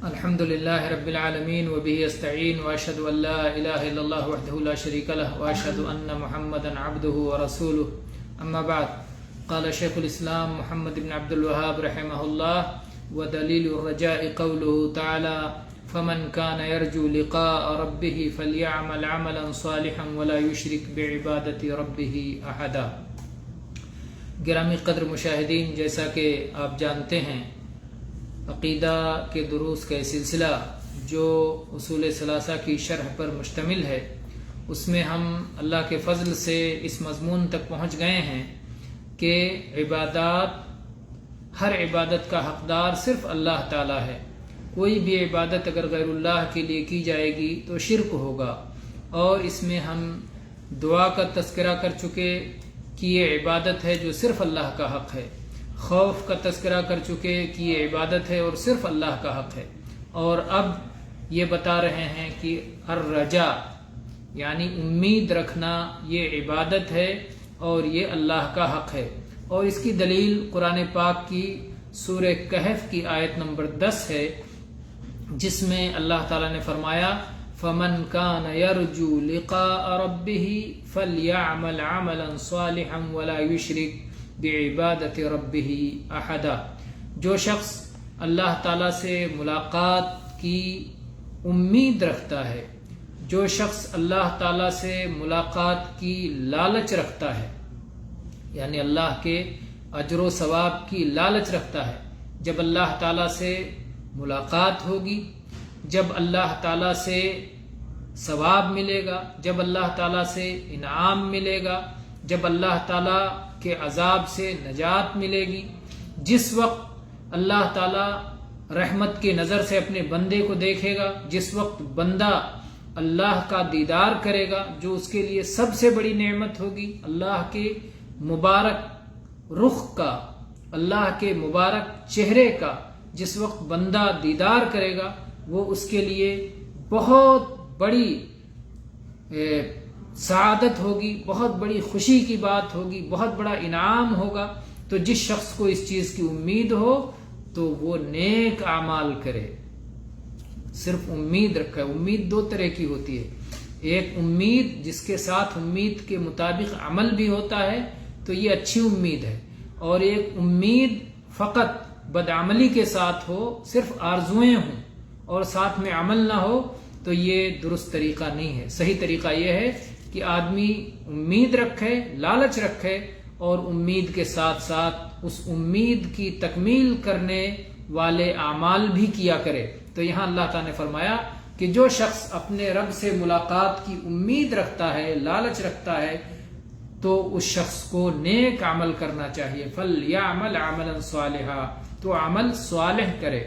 الحمد لله رب العالمين وبه استعين واشهد ان لا اله الا الله وحده لا شريك له واشهد ان محمدا عبده ورسوله اما بعد. قال شيخ الاسلام محمد بن عبد الوهاب رحمه الله: ودليل الرجاء قوله تعالى: فمن كان يرجو لقاء ربه فليعمل عملا صالحا ولا يشرك بعبادة ربه احدا. گرامی قدر مشاہدین، جیسا کہ آپ جانتے ہیں، عقیدہ کے دروس کا سلسلہ جو اصول ثلاثہ کی شرح پر مشتمل ہے، اس میں ہم اللہ کے فضل سے اس مضمون تک پہنچ گئے ہیں کہ ہر عبادت کا حقدار صرف اللہ تعالی ہے. کوئی بھی عبادت اگر غیر اللہ کے لیے کی جائے گی تو شرک ہوگا. اور اس میں ہم دعا کا تذکرہ کر چکے کہ یہ عبادت ہے جو صرف اللہ کا حق ہے. خوف کا تذکرہ کر چکے کہ یہ عبادت ہے اور صرف اللہ کا حق ہے. اور اب یہ بتا رہے ہیں کہ الرجا یعنی امید رکھنا یہ عبادت ہے اور یہ اللہ کا حق ہے. اور اس کی دلیل قرآن پاک کی سورہ کہف کی آیت نمبر 10 ہے، جس میں اللہ تعالیٰ نے فرمایا: فمن كان يرجو لقاء ربه فليعمل عملا صالحا ولا يشرك بعبادت ربه احدا. جو شخص اللہ تعالیٰ سے ملاقات کی امید رکھتا ہے، جو شخص اللہ تعالیٰ سے ملاقات کی لالچ رکھتا ہے، یعنی اللہ کے اجر و ثواب کی لالچ رکھتا ہے، جب اللہ تعالیٰ سے ملاقات ہوگی، جب اللہ تعالیٰ سے ثواب ملے گا، جب اللہ تعالیٰ سے انعام ملے گا، جب اللہ تعالیٰ کے عذاب سے نجات ملے گی، جس وقت اللہ تعالیٰ رحمت کی نظر سے اپنے بندے کو دیکھے گا، جس وقت بندہ اللہ کا دیدار کرے گا، جو اس کے لیے سب سے بڑی نعمت ہوگی، اللہ کے مبارک رخ کا، اللہ کے مبارک چہرے کا جس وقت بندہ دیدار کرے گا، وہ اس کے لیے بہت بڑی سعادت ہوگی، بہت بڑی خوشی کی بات ہوگی، بہت بڑا انعام ہوگا. تو جس شخص کو اس چیز کی امید ہو تو وہ نیک اعمال کرے. صرف امید رکھے. امید دو طرح کی ہوتی ہے. ایک امید جس کے ساتھ امید کے مطابق عمل بھی ہوتا ہے تو یہ اچھی امید ہے، اور ایک امید فقط بدعملی کے ساتھ ہو، صرف آرزویں ہوں اور ساتھ میں عمل نہ ہو، تو یہ درست طریقہ نہیں ہے. صحیح طریقہ یہ ہے کہ آدمی امید رکھے، لالچ رکھے، اور امید کے ساتھ ساتھ اس امید کی تکمیل کرنے والے اعمال بھی کیا کرے. تو یہاں اللہ تعالیٰ نے فرمایا کہ جو شخص اپنے رب سے ملاقات کی امید رکھتا ہے، لالچ رکھتا ہے، تو اس شخص کو نیک عمل کرنا چاہیے. فَلْيَعْمَلْ عَمَلًا صَالِحًا، تو عمل صالح کرے.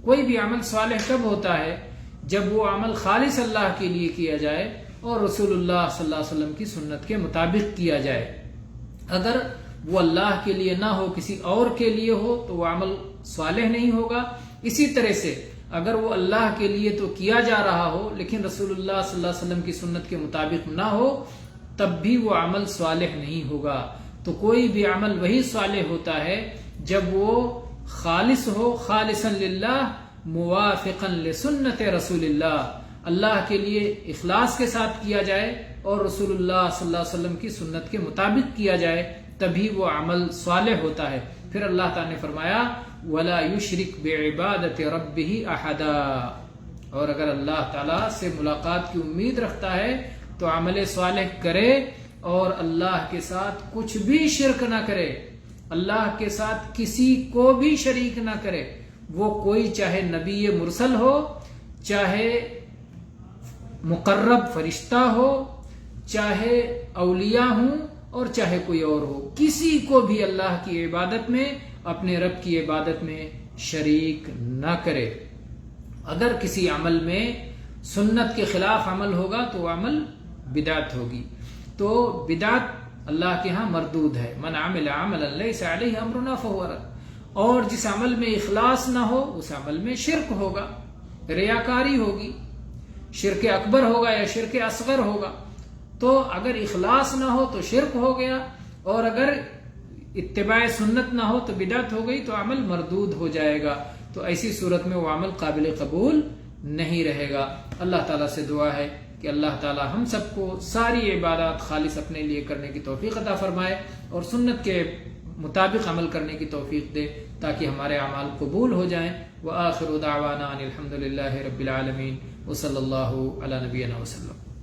کوئی بھی عمل صالح کب ہوتا ہے؟ جب وہ عمل خالص اللہ کے لیے کیا جائے اور رسول اللہ صلی اللہ علیہ وسلم کی سنت کے مطابق کیا جائے. اگر وہ اللہ کے لیے نہ ہو، کسی اور کے لیے ہو، تو وہ عمل صالح نہیں ہوگا. اسی طرح سے اگر وہ اللہ کے لیے تو کیا جا رہا ہو لیکن رسول اللہ صلی اللہ علیہ وسلم کی سنت کے مطابق نہ ہو، تب بھی وہ عمل صالح نہیں ہوگا. تو کوئی بھی عمل وہی صالح ہوتا ہے جب وہ خالص ہو، خالصا للہ موافقا لسنت رسول اللہ، اللہ کے لیے اخلاص کے ساتھ کیا جائے اور رسول اللہ صلی اللہ علیہ وسلم کی سنت کے مطابق کیا جائے، تبھی وہ عمل صالح ہوتا ہے. پھر اللہ تعالیٰ نے فرمایا: وَلَا يُشْرِكْ بِعِبَادَةِ رَبِّهِ أَحَدًا. اور اگر اللہ تعالیٰ سے ملاقات کی امید رکھتا ہے تو عمل صالح کرے اور اللہ کے ساتھ کچھ بھی شرک نہ کرے، اللہ کے ساتھ کسی کو بھی شریک نہ کرے. وہ کوئی چاہے نبی مرسل ہو، چاہے مقرب فرشتہ ہو، چاہے اولیاء ہوں اور چاہے کوئی اور ہو، کسی کو بھی اللہ کی عبادت میں، اپنے رب کی عبادت میں شریک نہ کرے. اگر کسی عمل میں سنت کے خلاف عمل ہوگا تو وہ عمل بدعت ہوگی. تو بدعت اللہ کے ہاں مردود ہے. من عمل عملا لیس علیہ امرنا فہو رد. اور جس عمل میں اخلاص نہ ہو اس عمل میں شرک ہوگا، ریاکاری ہوگی، شرک اکبر ہوگا یا شرک اصغر ہوگا. تو اگر اخلاص نہ ہو تو شرک ہو گیا، اور اگر اتباع سنت نہ ہو تو بدعت ہو گئی، تو عمل مردود ہو جائے گا. تو ایسی صورت میں وہ عمل قابل قبول نہیں رہے گا۔ اللہ تعالیٰ سے دعا ہے کہ اللہ تعالیٰ ہم سب کو ساری عبادات خالص اپنے لیے کرنے کی توفیق عطا فرمائے اور سنت کے مطابق عمل کرنے کی توفیق دے تاکہ ہمارے اعمال قبول ہو جائیں۔ وآخر دعوانا ان الحمد للہ رب العالمین وصلی اللہ علی نبینا وسلم۔